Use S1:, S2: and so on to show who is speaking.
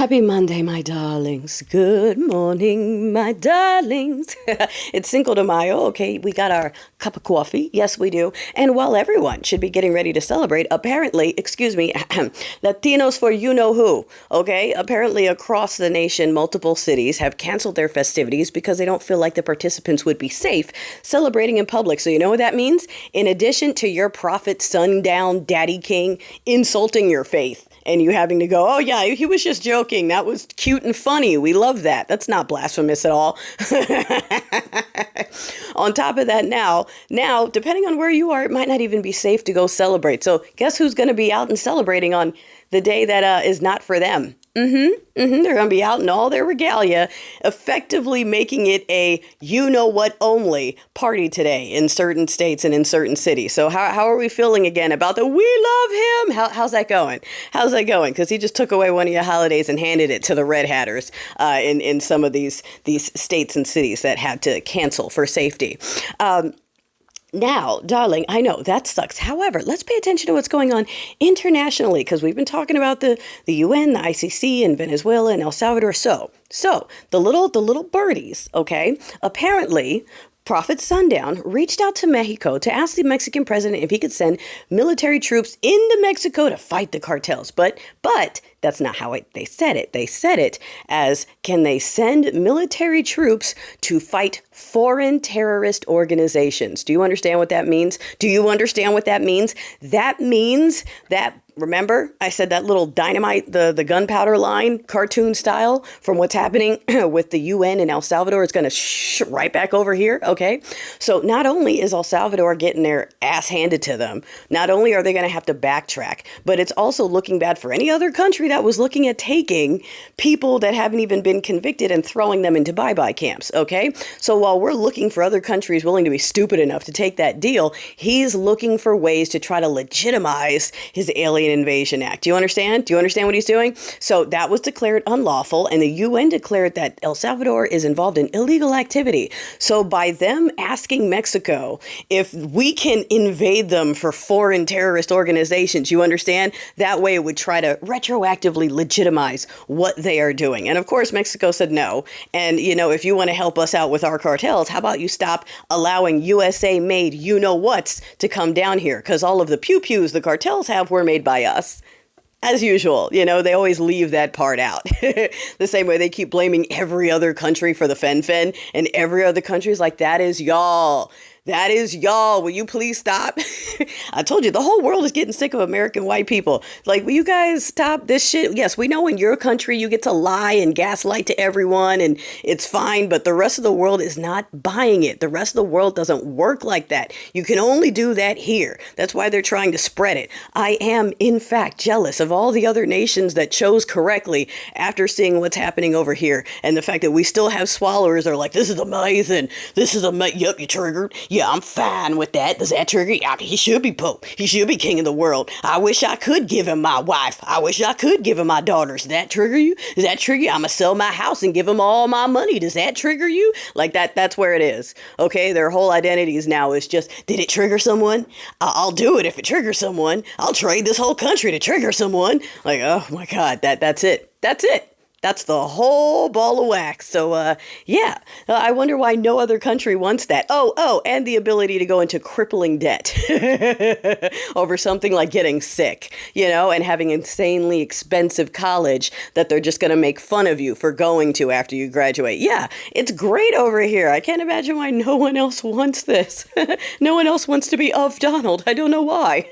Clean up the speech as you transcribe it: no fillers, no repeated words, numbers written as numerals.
S1: Happy Monday, my darlings. Good morning, my darlings. It's Cinco de Mayo, okay? We got our cup of coffee. Yes, we do. And while everyone should be getting ready to celebrate, apparently, Latinos for you-know-who, okay? Apparently across the nation, multiple cities have canceled their festivities because they don't feel like the participants would be safe celebrating in public. So you know what that means? In addition to your prophet, sundown, daddy king insulting your faith, and you having to go, oh yeah, he was just joking. That was cute and funny. We love that. That's not blasphemous at all. On top of that, now, depending on where you are, it might not even be safe to go celebrate. So guess who's going to be out and celebrating on the day that is not for them? They're going to be out in all their regalia, effectively making it a you-know-what only party today in certain states and in certain cities. So how are we feeling again about the we love him? How's that going? How's that going? Because he just took away one of your holidays and handed it to the Red Hatters in some of these states and cities that had to cancel for safety. Now, darling, I know that sucks. However, let's pay attention to what's going on internationally, because we've been talking about the UN, the ICC, and Venezuela and El Salvador. So the little birdies, okay, apparently Prophet Sundown reached out to Mexico to ask the Mexican president if he could send military troops into Mexico to fight the cartels. But that's not how they said it. They said it as, can they send military troops to fight foreign terrorist organizations? Do you understand what that means? Do you understand what that means? That means that, remember, I said that little dynamite, the gunpowder line, cartoon style, from what's happening with the UN in El Salvador, it's going to right back over here, okay? So not only is El Salvador getting their ass handed to them, not only are they going to have to backtrack, but it's also looking bad for any other country that was looking at taking people that haven't even been convicted and throwing them into bye-bye camps, okay? So while we're looking for other countries willing to be stupid enough to take that deal, he's looking for ways to try to legitimize his Alien Invasion Act. Do you understand? Do you understand what he's doing? So that was declared unlawful, and the UN declared that El Salvador is involved in illegal activity. So by them asking Mexico if we can invade them for foreign terrorist organizations, you understand? That way it would try to retroactively legitimize what they are doing. And of course, Mexico said no. And, you know, if you want to help us out with our cartels, how about you stop allowing USA-made you-know-whats to come down here? Because all of the pew-pews the cartels have were made by us. As usual, you know, they always leave that part out. The same way they keep blaming every other country for the fen-fen, and every other country is like, that is y'all. That is y'all. Will you please stop? I told you, the whole world is getting sick of American white people. Like, will you guys stop this shit? Yes, we know in your country you get to lie and gaslight to everyone and it's fine, but the rest of the world is not buying it. The rest of the world doesn't work like that. You can only do that here. That's why they're trying to spread it. I am, in fact, jealous of all the other nations that chose correctly after seeing what's happening over here. And the fact that we still have swallowers are like, this is amazing. This is amazing. Yup, you triggered. Yeah, I'm fine with that. Does that trigger you? He should be Pope. He should be king of the world. I wish I could give him my wife. I wish I could give him my daughters. Does that trigger you? Does that trigger you? I'm going to sell my house and give him all my money. Does that trigger you? Like that's where it is. Okay, their whole identities now is just, did it trigger someone? I'll do it if it triggers someone. I'll trade this whole country to trigger someone. Like, oh my God, that's it. That's it. That's the whole ball of wax. So, yeah, I wonder why no other country wants that. Oh, and the ability to go into crippling debt over something like getting sick, you know, and having insanely expensive college that they're just going to make fun of you for going to after you graduate. Yeah, it's great over here. I can't imagine why no one else wants this. No one else wants to be of Donald. I don't know why.